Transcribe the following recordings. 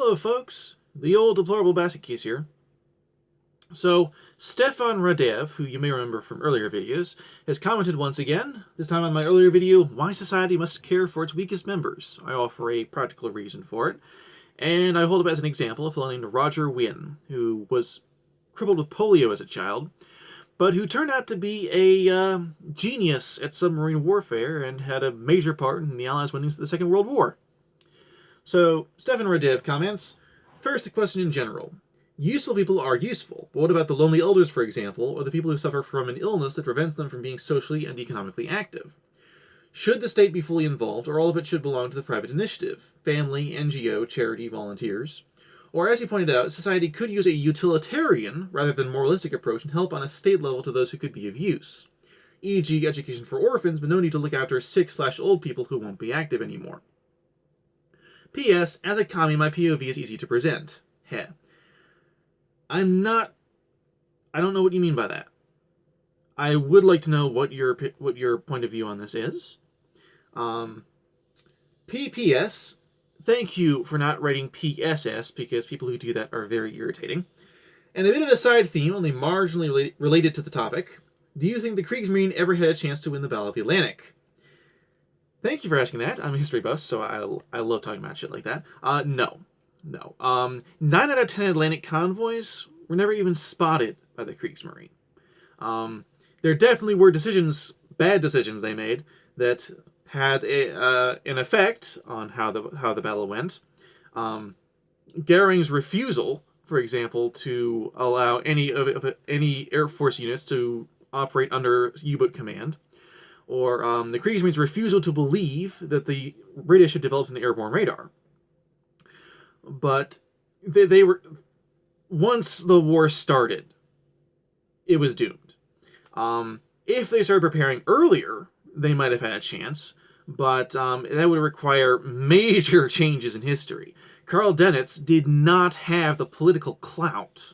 Hello, folks. The old deplorable basket case here. So, Stefan Radev, who you may remember from earlier videos, has commented once again, this time on my earlier video, why society must care for its weakest members. I offer a practical reason for it, and I hold up as an example a fellow named Roger Wynne, who was crippled with polio as a child, but who turned out to be a genius at submarine warfare and had a major part in the Allies' winning the Second World War. So, Stefan Radev comments, first, a question in general. Useful people are useful, but what about the lonely elders, for example, or the people who suffer from an illness that prevents them from being socially and economically active? Should the state be fully involved, or all of it should belong to the private initiative, family, NGO, charity, volunteers? Or, as he pointed out, society could use a utilitarian, rather than moralistic approach and help on a state level to those who could be of use. E.g., education for orphans, but no need to look after sick/old people who won't be active anymore. P.S. As a commie, my POV is easy to present. Heh. I don't know what you mean by that. I would like to know what your point of view on this is. P.P.S. Thank you for not writing P.S.S. because people who do that are very irritating. And a bit of a side theme, only marginally related to the topic. Do you think the Kriegsmarine ever had a chance to win the Battle of the Atlantic? Thank you for asking that. I'm a history buff, so I love talking about shit like that. No. 9 out of 10 Atlantic convoys were never even spotted by the Kriegsmarine. There definitely were bad decisions they made, that had an effect on how the battle went. Goering's refusal, for example, to allow any Air Force units to operate under U-boat command, or the Kriegsmarine's refusal to believe that the British had developed an airborne radar. But they were, once the war started, it was doomed. If they started preparing earlier, they might have had a chance, but that would require major changes in history. Karl Dönitz did not have the political clout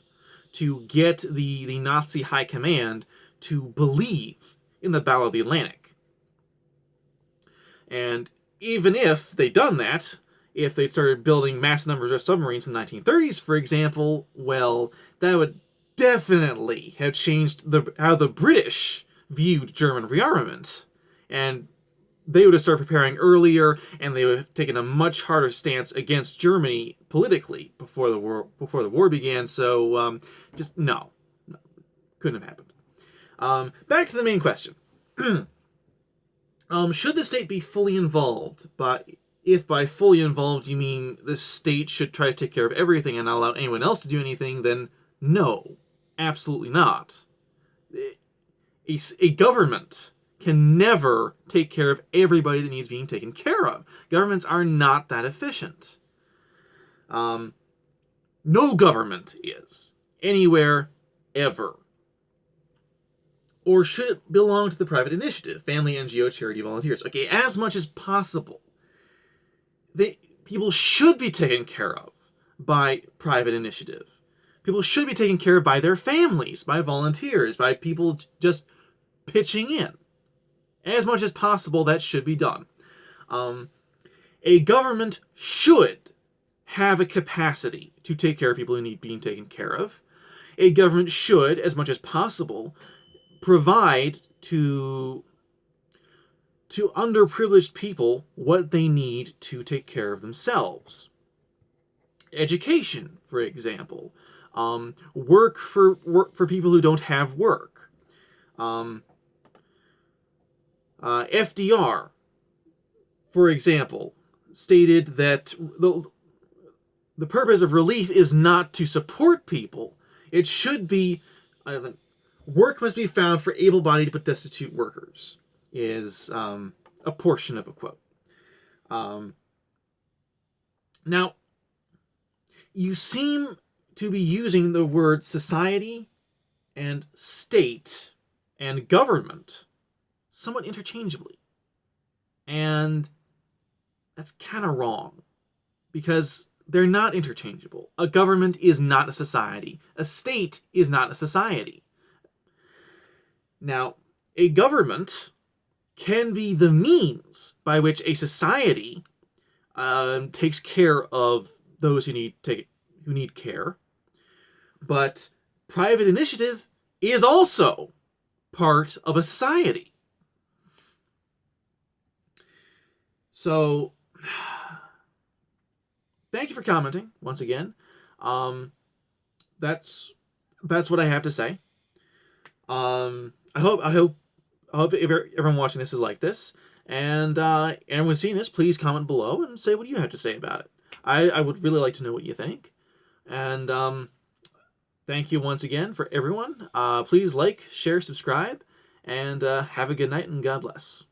to get the Nazi high command to believe in the Battle of the Atlantic. And even if they'd done that, if they started building mass numbers of submarines in the 1930s, for example, well, that would definitely have changed how the British viewed German rearmament. And they would have started preparing earlier, and they would have taken a much harder stance against Germany politically before the war began. So, just no, couldn't have happened. Back to the main question. Should the state be fully involved? But if by fully involved you mean the state should try to take care of everything and not allow anyone else to do anything, then no, absolutely not. A government can never take care of everybody that needs being taken care of. Governments are not that efficient. No government is. Anywhere, ever. Or should it belong to the private initiative? Family, NGO, charity, volunteers. Okay, as much as possible. People should be taken care of by private initiative. People should be taken care of by their families, by volunteers, by people just pitching in. As much as possible, that should be done. A government should have a capacity to take care of people who need being taken care of. A government should, as much as possible, provide to underprivileged people what they need to take care of themselves. Education, for example. Work for people who don't have work. FDR, for example, stated that the purpose of relief is not to support people. It should be... work must be found for able-bodied but destitute workers, is a portion of a quote. Now, you seem to be using the word society and state and government somewhat interchangeably. And that's kind of wrong, because they're not interchangeable. A government is not a society. A state is not a society. Now, a government can be the means by which a society takes care of those who need care. But private initiative is also part of a society. So, thank you for commenting once again. That's what I have to say. I hope everyone watching this is like this, and everyone seeing this, please comment below and say what you have to say about it. I would really like to know what you think, and thank you once again for everyone. Please like, share, subscribe, and have a good night and God bless.